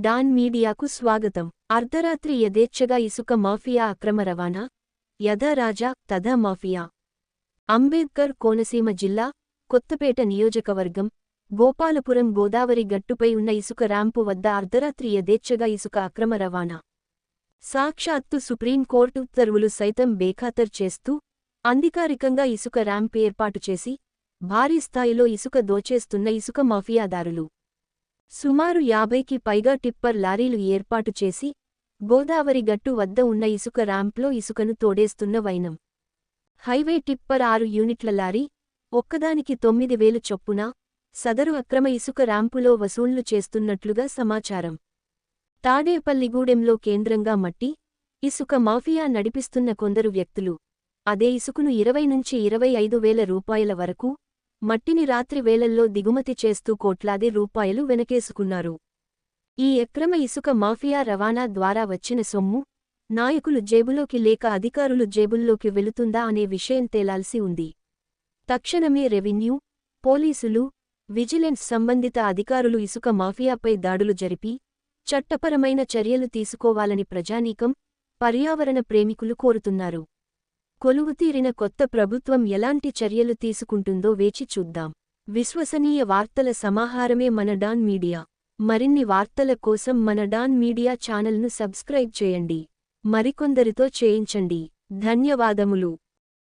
Don మీడియాకు స్వాగతం. అర్ధరాత్రి యథేచ్ఛగా ఇసుక మాఫియా అక్రమ రవాణా. యథా రాజా తథా మాఫియా. అంబేద్కర్ కోనసీమ జిల్లా, కొత్తపేట నియోజకవర్గం, గోపాలపురం గోదావరి గట్టుపై ఉన్న ఇసుక ర్యాంపు వద్ద అర్ధరాత్రి యథేచ్ఛగా ఇసుక అక్రమ రవాణా. సాక్షాత్తు సుప్రీంకోర్టు ఉత్తర్వులు సైతం బేఖాతర్ చేస్తూ, అధికారికంగా ఇసుక ర్యాంప్ ఏర్పాటు చేసి, భారీ స్థాయిలో ఇసుక దోచేస్తున్న ఇసుక మాఫియాదారులు. సుమారు 50కి పైగా టిప్పర్ లారీలు ఏర్పాటు చేసి, గోదావరి గట్టు వద్ద ఉన్న ఇసుక ర్యాంప్లో ఇసుకను తోడేస్తున్న వైనం. హైవే టిప్పర్ 6 యూనిట్ల లారీ, ఒక్కదానికి 9,000 చొప్పున, సదరు అక్రమ ఇసుక ర్యాంపులో వసూళ్లు చేస్తున్నట్లుగా సమాచారం. తాడేపల్లిగూడెంలో కేంద్రంగా మట్టి, ఇసుక మాఫియా నడిపిస్తున్న కొందరు వ్యక్తులు, అదే ఇసుకను 20 నుంచి 25,000 రూపాయల వరకు, మట్టిని రాత్రి వేళల్లో దిగుమతి చేస్తూ కోట్లాది రూపాయలు వెనకేసుకున్నారు. ఈ అక్రమ ఇసుక మాఫియా రవాణా ద్వారా వచ్చిన సొమ్ము, నాయకులు జేబులోకి లేక అధికారులు జేబుల్లోకి వెళుతుందా అనే విషయం తేలాల్సి ఉంది. తక్షణమే రెవెన్యూ, పోలీసులు, విజిలెన్స్ సంబంధిత అధికారులు ఇసుక మాఫియాపై దాడులు జరిపి, చట్టపరమైన చర్యలు తీసుకోవాలని ప్రజానీకం, పర్యావరణ ప్రేమికులు కోరుతున్నారు. కొలువుతీరిన కొత్త ప్రభుత్వం ఎలాంటి చర్యలు తీసుకుంటుందో వేచి చూద్దాం. విశ్వసనీయ వార్తల సమాహారమే మన డాన్ మీడియా. మరిన్ని వార్తల కోసం మన డాన్ మీడియా ఛానల్ను సబ్స్క్రైబ్ చేయండి. మరికొందరితో చేయించండి. ధన్యవాదములు.